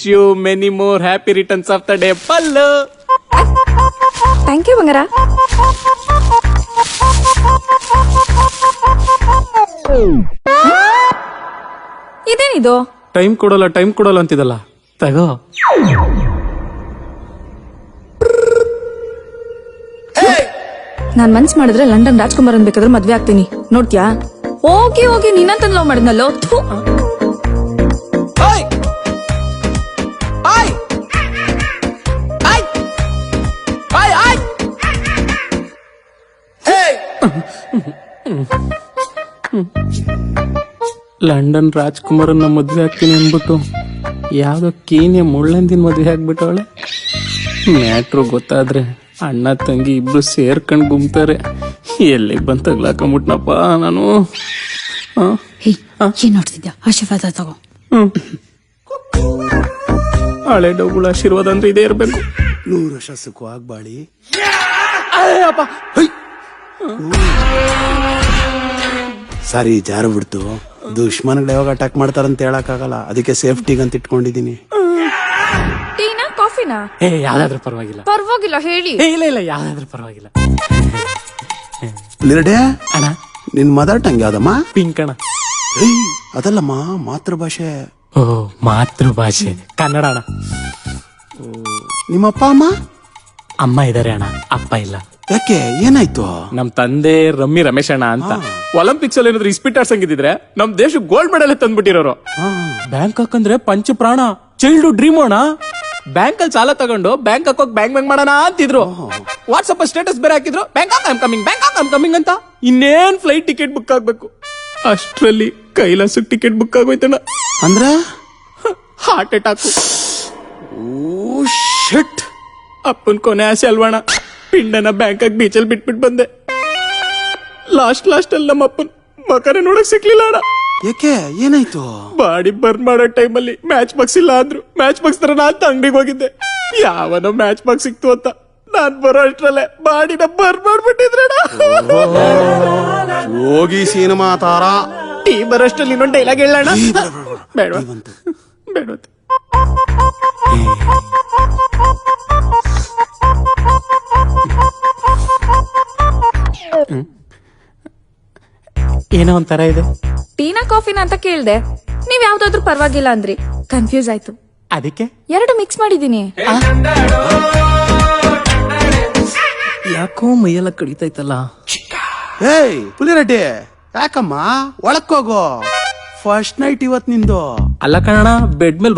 Wish you many more happy returns of the day Pallu. Thank you ಬಂಗಾರ. ಇದೇನಿದು? Time ಕೊಡಲ್ಲ ಅಂತಿದಲ್ಲ, ತಗೋ. ನಾನ್ ಮನ್ಸ್ ಮಾಡಿದ್ರೆ ಲಂಡನ್ ರಾಜ್ಕುಮಾರ್ ಬೇಕಾದ್ರೆ ಮದ್ವೆ ಆಗ್ತೀನಿ, ನೋಡ್ತ್ಯಾ? ಹೋಗಿ ಹೋಗಿ ನಿನ್ನಂತ ಲವ್ ಮಾಡಿದ್ನಲ್ಲೋ. ಲಂಡನ್ ರಾಜ್ಕುಮಾರನ್ನ ಮದ್ವೆ ಆಗ್ತೀನಿ ಅನ್ಬಿಟ್ಟು ಯಾವ್ದೋ ಕೀನ್ಯ ಮುಳ್ಳಂದಿನ ಮದ್ವೆ ಆಗ್ಬಿಟ್ಟವಳೆ. ಮ್ಯಾಟ್ರು ಗೊತ್ತಾದ್ರೆ ಅಣ್ಣ ತಂಗಿ ಇಬ್ರು ಸೇರ್ಕೊಂಡ್ ಗುಮ್ತಾರೆ. ಎಲ್ಲಿಗೆ ಬಂತ ತಗ್ಲಾಕೊಂಬಿಟ್ನಪ್ಪ ನಾನು. ಏನ್ ನೋಡ್ತಿದ್ಯಾ? ಆಶೀರ್ವಾದ ತಗೋ. ಹಳೆ ಡೌಗಳ ಆಶೀರ್ವಾದ ಅಂದ್ರೆ ಇದೇ ಇರ್ಬೇಕು. 100 ವರ್ಷ ಸುಖವಾಗಿ ಬಾಳಿ. ಸಾರಿ, ಜಾರು ಬಿಡ್ತು. ದುಶ್ಮನ್ಗಳು ಯಾವಾಗ ಅಟ್ಯಾಕ್ ಮಾಡ್ತಾರಂತ ಹೇಳಕ್ಕಾಗಲ್ಲ, ಅದಕ್ಕೆ ಸೇಫ್ಟಿಗಂತ ಇಟ್ಕೊಂಡಿದೀನಿ. ಟೀನಾ ಕಾಫಿನಾ? ಯಾವ್ದಾದ್ರೂ ಪರವಾಗಿಲ್ಲ. ಪರವಾಗಿಲ್ಲ ಹೇಳಿ. ಇಲ್ಲ ಯಾವ್ದಾದ್ರೂ ಪರವಾಗಿಲ್ಲ. ಲಿರಡೆ ಅಣ್ಣ, ನಿನ್ ಮದರ್ ಟಂಗ್ ಯಾವ್ದಮ್ಮ? ಪಿಂಕ್ ಅಣ್ಣ. ಅದಲ್ಲಮ್ಮ, ಮಾತೃಭಾಷೆ. ಓ, ಮಾತೃಭಾಷೆ ಕನ್ನಡ ಅಣ್ಣ. ನಿಮ್ಮ ಅಪ್ಪ ಅಮ್ಮ? ಅಮ್ಮ ಇದಾರೆ ಅಣ್ಣ, ಅಪ್ಪ ಇಲ್ಲ. ಯಾಕೆ, ಏನಾಯ್ತು? ನಮ್ ತಂದೆ ರಮೇಶ್ ಅಣ್ಣ ಅಂತ ಒಲಿಂಪಿಕ್ಸ್ ಅಲ್ಲಿ ಏನಾದ್ರು ಇಸ್ಪಿಟ್ ಆಡ್ಸಂಗಿದ್ರೆ ನಮ್ ದೇಶಕ್ಕೆ ಗೋಲ್ಡ್ ಮೆಡಲ್ ತಂದ್ಬಿಟ್ಟಿರೋರು. ಬ್ಯಾಂಕಾಕ್ ಅಂದ್ರೆ ಪಂಚ ಪ್ರಾಣ, ಚೈಲ್ಡ್ಹುಡ್ ಡ್ರೀಮ್ ಅಣ್ಣ. ಬ್ಯಾಂಕ್ ಅಲ್ಲಿ ಸಾಲ ತಗೊಂಡು ಬ್ಯಾಂಕಾಕ್ ಹೋಗಿ ಬ್ಯಾಂಕ್ ಮಾಡೋಣ ಅಂತಿದ್ರು. ವಾಟ್ಸ್ಆಪ್ ಸ್ಟೇಟಸ್ ಬೇರೆ ಹಾಕಿದ್ರು, ಬ್ಯಾಂಕಾಕ್ ಐಮ್ ಕಮಿಂಗ್ ಅಂತ. ಇನ್ನೇನ್ ಫ್ಲೈಟ್ ಟಿಕೆಟ್ ಬುಕ್ ಆಗ್ಬೇಕು, ಅಷ್ಟ್ರಲ್ಲಿ ಕೈಲಾಸಕ್ ಟಿಕೆಟ್ ಬುಕ್ ಆಗೋಯ್ತಣ್ಣ. ಅಂದ್ರೆ ಹಾರ್ಟ್ ಅಟ್ಯಾಕ್. ಓ ಶಿಟ್. ಅಪ್ಪನ್ ಕೊನೆ ಆಸೆ ಅಲ್ವಣ, ಪಿಂಡನ ಬ್ಯಾಂಕಾಕ್ ಬೀಚಲ್ಲಿ ಬಿಟ್ಬಿಟ್ಟು ಬಂದೆ. ಲಾಸ್ಟ್ ಅಲ್ಲಿ ನಮ್ಮ ಅಪ್ಪನ್ ಮಕನೇ ನೋಡಕ್ ಸಿಕ್ಲಿಲ್ಲ ಅಣ್ಣ. ಯಾಕೆ, ಏನಾಯ್ತು? ಬಾಡಿ ಬರ್ನ್ ಮಾಡೋ ಟೈಮಲ್ಲಿ ಮ್ಯಾಚ್ ಬಾಕ್ಸ್ ಇಲ್ಲ ಅಂದ್ರು. ಮ್ಯಾಚ್ ಬಾಕ್ಸ್ ತರ ನಾನ್ ಅಂಗಡಿಗೆ ಹೋಗಿದ್ದೆ, ಯಾವನೋ ಮ್ಯಾಚ್ ಬಾಕ್ಸ್ ಸಿಕ್ತು ಅಂತ. ನಾನ್ ಬರೋ ಅಷ್ಟ್ರಲ್ಲೇ ಬಾಡಿನ ಬರ್ನ್ ಮಾಡ್ಬಿಟ್ಟಿದ್ರಣ್ಣ. ಹೋಗಿ ಸಿನಿಮಾ ತಾರ. ಟೀ ಬರೋಷ್ಟಲ್ಲಿ ಇನ್ನೊಂದು ಡೈಲಾಗ್ ಹೇಳೋಣ. ಬೇಡ ಏನೋ ಒಂಥರ ಇದೆ. ಟೀನಾ ಕಾಫಿನಾ ಅಂತ ಕೇಳ್ದೆ, ನೀವ್ ಯಾವ್ದಾದ್ರು ಪರವಾಗಿಲ್ಲ ಅಂದ್ರಿ. ಕನ್ಫ್ಯೂಸ್ ಆಯ್ತು, ಅದಕ್ಕೆ 2 ಮಿಕ್ಸ್ ಮಾಡಿದೀನಿ. ಯಾಕೋ ಮೈಯೆಲ್ಲ ಕಡಿತೈತಲ್ಲ. ಏಯ್ ಪುಲಿರೆಡ್ಡಿ, ಯಾಕಮ್ಮ ಒಳಕ್ಕೋಗೋ? ಫಸ್ಟ್ ನೈಟ್ ಇವತ್ ನಿಂದು. ಅಲ್ಲ ಕಣ, ಬೆಡ್ ಮೇಲೆ